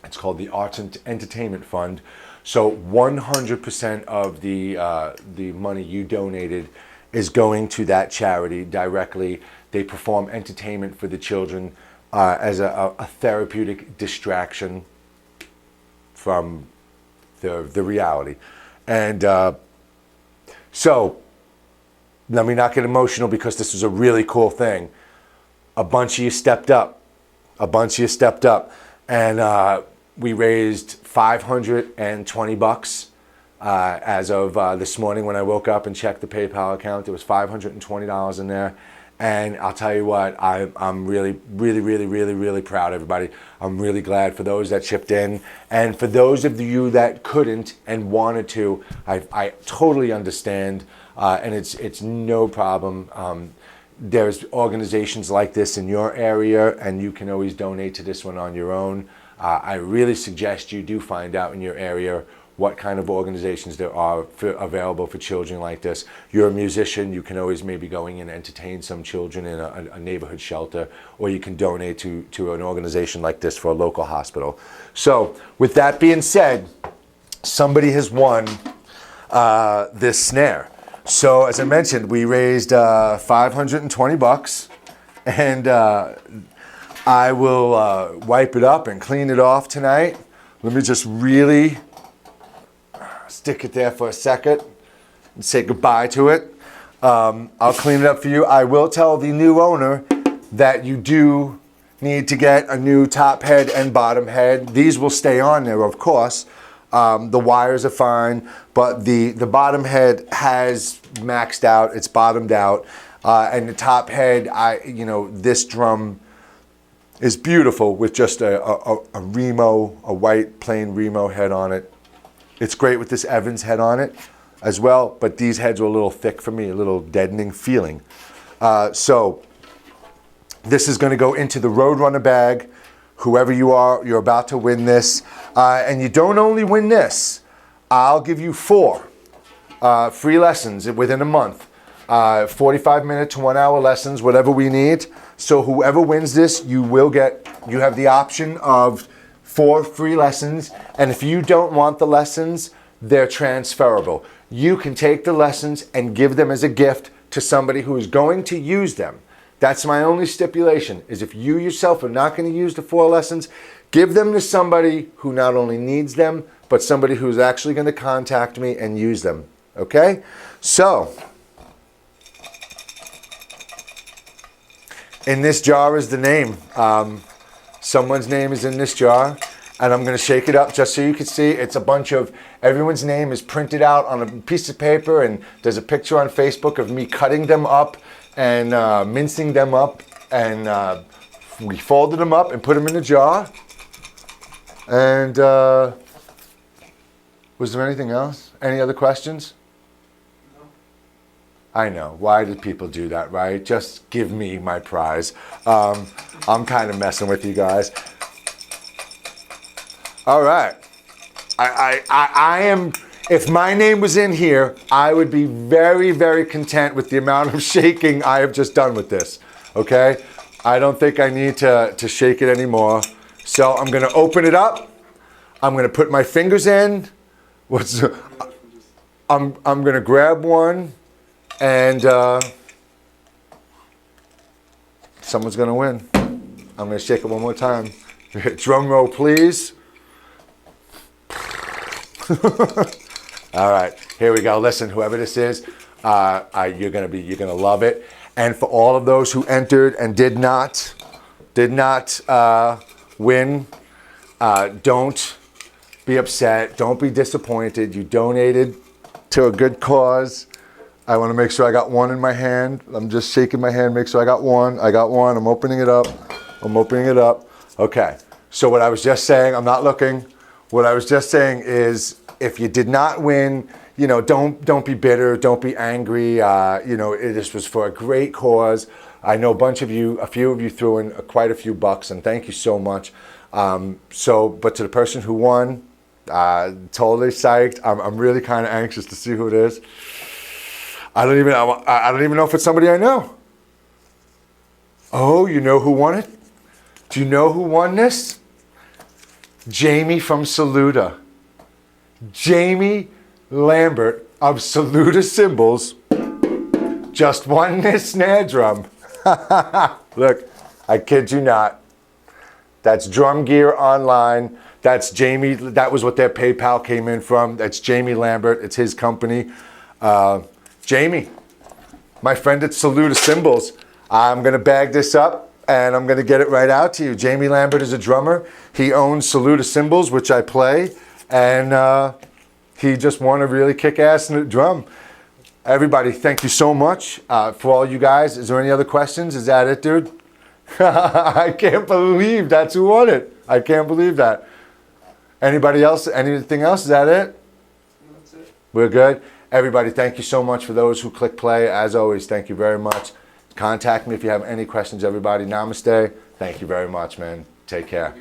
It's called the Arts and Entertainment Fund. So 100% of the money you donated is going to that charity directly. They perform entertainment for the children as a therapeutic distraction from the reality. And so let me not get emotional because this was a really cool thing. A bunch of you stepped up. And we raised $520 as of this morning when I woke up and checked the PayPal account. There was $520 in there. And I'll tell you what, I'm really proud, everybody. I'm really glad for those that chipped in. And for those of you that couldn't and wanted to, I totally understand. And it's no problem. There's organizations like this in your area, and you can always donate to this one on your own. I really suggest you do find out in your area what kind of organizations there are available for children like this. You're a musician, you can always maybe go in and entertain some children in a neighborhood shelter, or you can donate to an organization like this for a local hospital. So with that being said, somebody has won this snare. So as I mentioned, we raised $520, and I will wipe it up and clean it off tonight. Let me just really stick it there for a second and say goodbye to it. I'll clean it up for you. I will tell the new owner that you do need to get a new top head and bottom head. These will stay on there, of course. The wires are fine, but the bottom head has maxed out. It's bottomed out. And the top head, this drum is beautiful with just a Remo, a white plain Remo head on it. It's great with this Evans head on it as well, but these heads were a little thick for me, a little deadening feeling. So this is going to go into the Roadrunner bag. Whoever you are, you're about to win this. And you don't only win this. I'll give you 4 free lessons within a month. 45-minute to 1-hour lessons, whatever we need. So whoever wins this, you have the option of 4 free lessons. And if you don't want the lessons, they're transferable. You can take the lessons and give them as a gift to somebody who is going to use them. That's my only stipulation, is if you yourself are not going to use the 4 lessons, give them to somebody who not only needs them, but somebody who's actually going to contact me and use them. Okay? So, in this jar is the name. Someone's name is in this jar, and I'm going to shake it up just so you can see. It's a bunch of, everyone's name is printed out on a piece of paper, and there's a picture on Facebook of me cutting them up and mincing them up, and we folded them up and put them in a jar. And was there anything else? Any other questions? No. I know. Why did people do that, right? Just give me my prize. I'm kind of messing with you guys. All right. I am, if my name was in here, I would be very, very content with the amount of shaking I have just done with this. Okay? I don't think I need to shake it anymore. So I'm going to open it up. I'm going to put my fingers in. I'm going to grab one, and someone's going to win. I'm going to shake it one more time. Drum roll, please. All right, here we go. Listen, whoever this is, you're gonna love it. And for all of those who entered and did not win, don't be upset. Don't be disappointed. You donated to a good cause. I want to make sure I got one in my hand. I'm just shaking my hand, make sure I got one. I got one. I'm opening it up. Okay. So what I was just saying, I'm not looking. What I was just saying is, if you did not win, don't be bitter, don't be angry. This was for a great cause. I know a few of you threw in quite a few bucks, and thank you so much. But to the person who won, totally psyched. I'm really kind of anxious to see who it is. I don't even know if it's somebody I know. Oh, you know who won it? Do you know who won this? Jamie from Saluda. Jamie Lambert of Saluda Cymbals just won this snare drum. Look, I kid you not. That's Drum Gear Online. That's Jamie. That was what their PayPal came in from. That's Jamie Lambert. It's his company. Jamie, my friend at Salute of Cymbals, I'm going to bag this up and I'm going to get it right out to you. Jamie Lambert is a drummer. He owns Salute of Cymbals, which I play. And he just won a really kick-ass drum. Everybody, thank you so much for all you guys. Is there any other questions? Is that it, dude? I can't believe that's who won it. I can't believe that. Anybody else? Anything else? Is that it? That's it. We're good. Everybody, thank you so much for those who click play. As always, thank you very much. Contact me if you have any questions, everybody. Namaste. Thank you very much, man. Take care.